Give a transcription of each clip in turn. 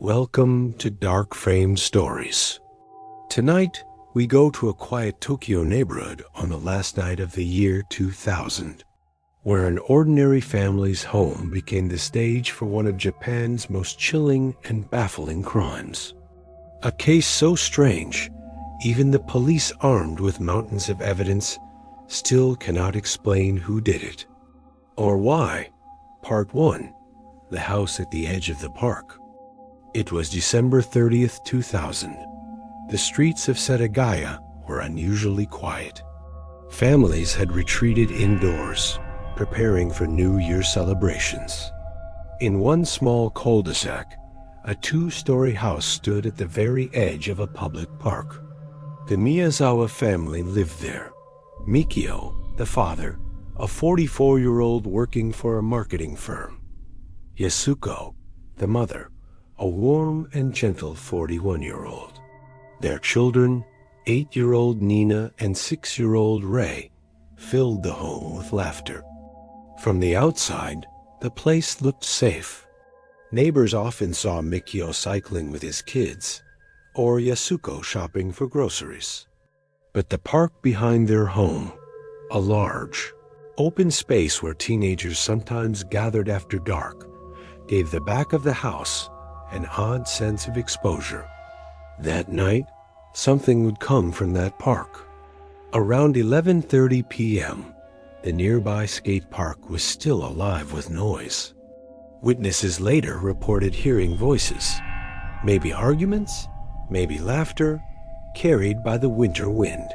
Welcome to DarkFrame Stories. Tonight, we go to a quiet Tokyo neighborhood on the last night of the year 2000, where an ordinary family's home became the stage for one of Japan's most chilling and baffling crimes. A case so strange, even the police armed with mountains of evidence still cannot explain who did it. Or why. Part 1. The House at the Edge of the Park. It was December 30th, 2000. The streets of Setagaya were unusually quiet. Families had retreated indoors, preparing for New Year celebrations. In one small cul-de-sac, a 2-story house stood at the very edge of a public park. The Miyazawa family lived there. Mikio, the father, a 44-year-old working for a marketing firm. Yasuko, the mother, a warm and gentle 41-year-old. Their children, 8-year-old Nina and 6-year-old Rei, filled the home with laughter. From the outside, the place looked safe. Neighbors often saw Mikio cycling with his kids, or Yasuko shopping for groceries. But the park behind their home, a large, open space where teenagers sometimes gathered after dark, gave the back of the house an odd sense of exposure. That night, something would come from that park. Around 11:30 p.m., the nearby skate park was still alive with noise. Witnesses later reported hearing voices, maybe arguments, maybe laughter, carried by the winter wind.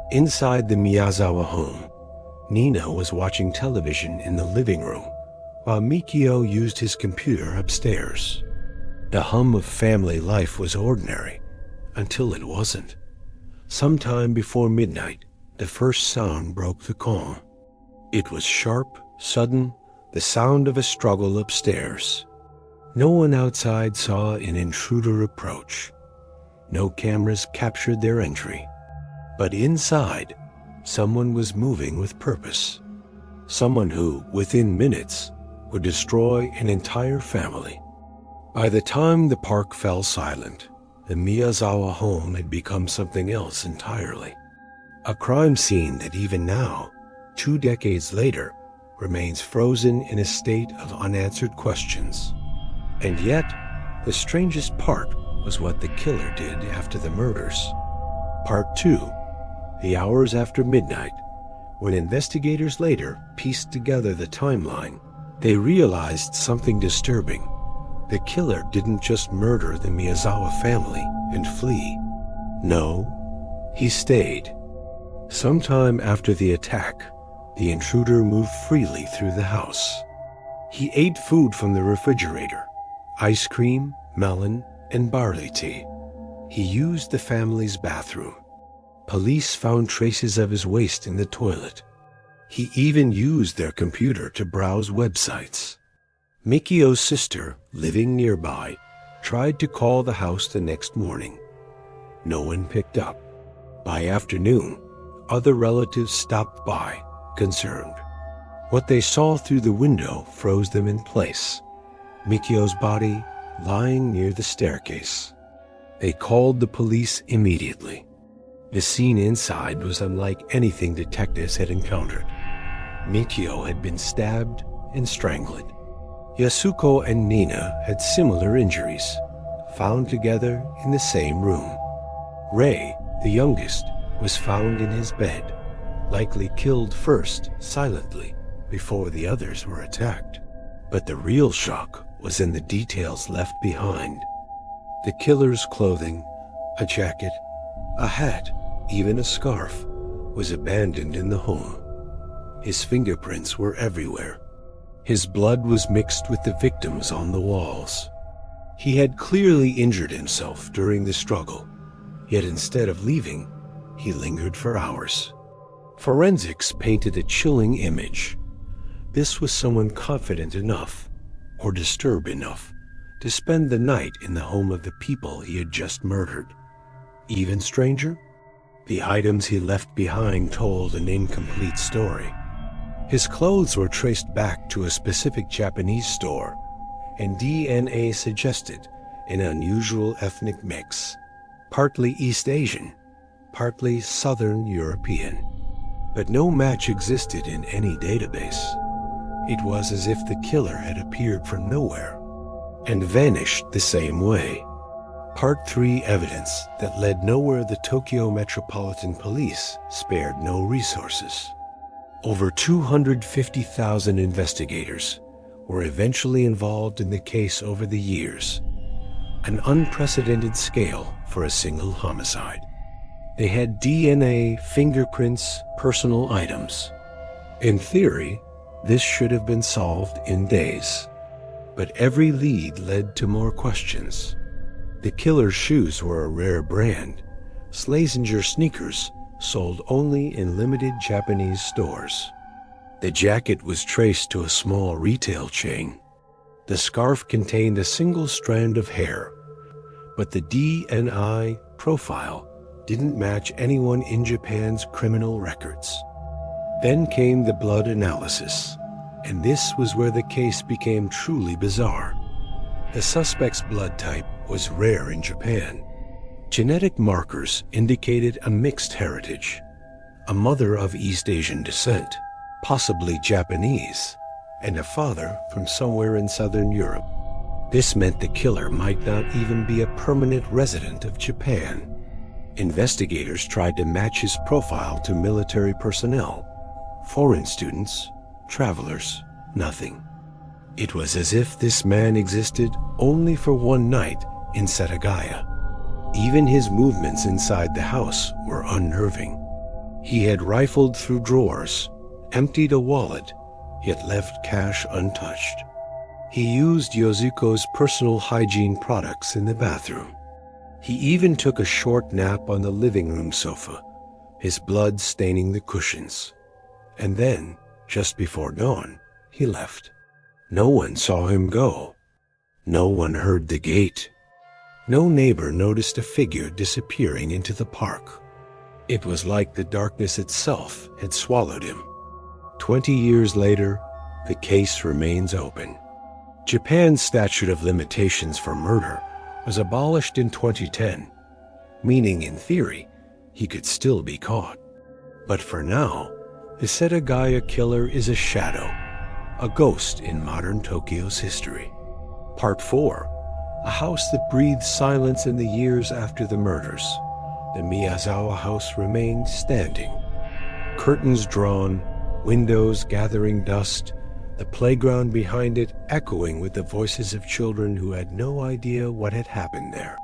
Inside the Miyazawa home, Nina was watching television in the living room, while Mikio used his computer upstairs. The hum of family life was ordinary, until it wasn't. Sometime before midnight, the first sound broke the calm. It was sharp, sudden, the sound of a struggle upstairs. No one outside saw an intruder approach. No cameras captured their entry. But inside, someone was moving with purpose. Someone who, within minutes, would destroy an entire family. By the time the park fell silent, the Miyazawa home had become something else entirely. A crime scene that even now, 2 decades later, remains frozen in a state of unanswered questions. And yet, the strangest part was what the killer did after the murders. Part 2. The hours after midnight, when investigators later pieced together the timeline, they realized something disturbing. The killer didn't just murder the Miyazawa family and flee. No, he stayed. Sometime after the attack, the intruder moved freely through the house. He ate food from the refrigerator, ice cream, melon, and barley tea. He used the family's bathroom. Police found traces of his waste in the toilet. He even used their computer to browse websites. Mikio's sister, living nearby, tried to call the house the next morning. No one picked up. By afternoon, other relatives stopped by, concerned. What they saw through the window froze them in place. Mikio's body lying near the staircase. They called the police immediately. The scene inside was unlike anything detectives had encountered. Mikio had been stabbed and strangled. Yasuko and Nina had similar injuries, found together in the same room. Rei, the youngest, was found in his bed, likely killed first, silently, before the others were attacked. But the real shock was in the details left behind. The killer's clothing, a jacket, a hat, even a scarf, was abandoned in the home. His fingerprints were everywhere. His blood was mixed with the victims on the walls. He had clearly injured himself during the struggle, yet instead of leaving, he lingered for hours. Forensics painted a chilling image. This was someone confident enough, or disturbed enough, to spend the night in the home of the people he had just murdered. Even stranger, the items he left behind told an incomplete story. His clothes were traced back to a specific Japanese store, and DNA suggested an unusual ethnic mix, partly East Asian, partly Southern European. But no match existed in any database. It was as if the killer had appeared from nowhere and vanished the same way. Part 3 evidence that led nowhere. The Tokyo Metropolitan Police spared no resources. Over 250,000 investigators were eventually involved in the case over the years, an unprecedented scale for a single homicide. They had DNA, fingerprints, personal items. In theory, this should have been solved in days. But every lead led to more questions. The killer's shoes were a rare brand. Schlesinger sneakers sold only in limited Japanese stores. The jacket was traced to a small retail chain. The scarf contained a single strand of hair, but the DNA profile didn't match anyone in Japan's criminal records. Then came the blood analysis, and this was where the case became truly bizarre. The suspect's blood type was rare in Japan. Genetic markers indicated a mixed heritage, a mother of East Asian descent, possibly Japanese, and a father from somewhere in Southern Europe. This meant the killer might not even be a permanent resident of Japan. Investigators tried to match his profile to military personnel, foreign students, travelers, nothing. It was as if this man existed only for one night in Setagaya. Even his movements inside the house were unnerving. He had rifled through drawers, emptied a wallet, yet left cash untouched. He used Yozuko's personal hygiene products in the bathroom. He even took a short nap on the living room sofa, his blood staining the cushions. And then, just before dawn, he left. No one saw him go. No one heard the gate. No neighbor noticed a figure disappearing into the park. It was like the darkness itself had swallowed him. 20 years later, the case remains open. Japan's statute of limitations for murder was abolished in 2010, meaning in theory, he could still be caught. But for now, the Setagaya killer is a shadow, a ghost in modern Tokyo's history. Part 4. A house that breathed silence in the years after the murders. The Miyazawa house remained standing. Curtains drawn, windows gathering dust, the playground behind it echoing with the voices of children who had no idea what had happened there.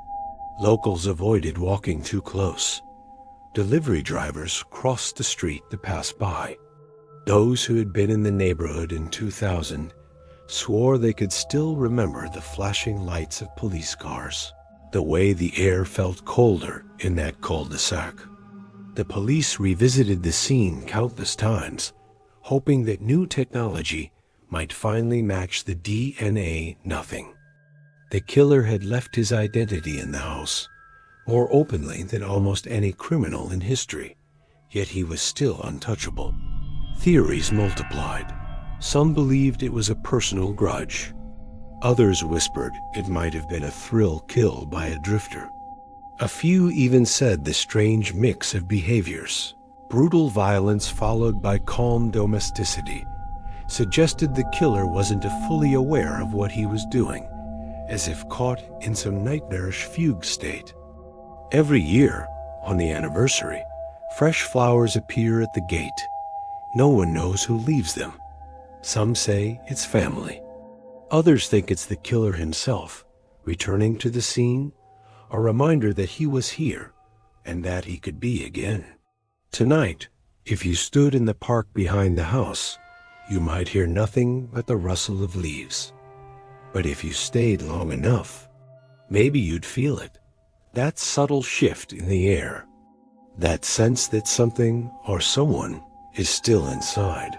Locals avoided walking too close. Delivery drivers crossed the street to pass by. Those who had been in the neighborhood in 2000 swore they could still remember the flashing lights of police cars, the way the air felt colder in that cul-de-sac. The police revisited the scene countless times, hoping that new technology might finally match the DNA nothing. The killer had left his identity in the house, more openly than almost any criminal in history, yet he was still untouchable. Theories multiplied. Some believed it was a personal grudge. Others whispered it might have been a thrill kill by a drifter. A few even said the strange mix of behaviors, brutal violence followed by calm domesticity, suggested the killer wasn't fully aware of what he was doing, as if caught in some nightmarish fugue state. Every year, on the anniversary, fresh flowers appear at the gate. No one knows who leaves them. Some say it's family. Others think it's the killer himself, returning to the scene, a reminder that he was here and that he could be again. Tonight, if you stood in the park behind the house, you might hear nothing but the rustle of leaves. But if you stayed long enough, maybe you'd feel it. That subtle shift in the air. That sense that something or someone is still inside.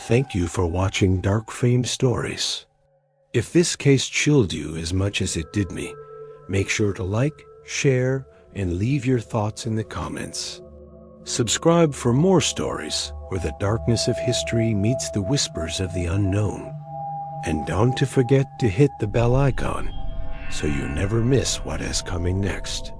Thank you for watching DarkFrame Stories. If this case chilled you as much as it did me, make sure to like, share, and leave your thoughts in the comments. Subscribe for more stories where the darkness of history meets the whispers of the unknown. And don't forget to hit the bell icon so you never miss what is coming next.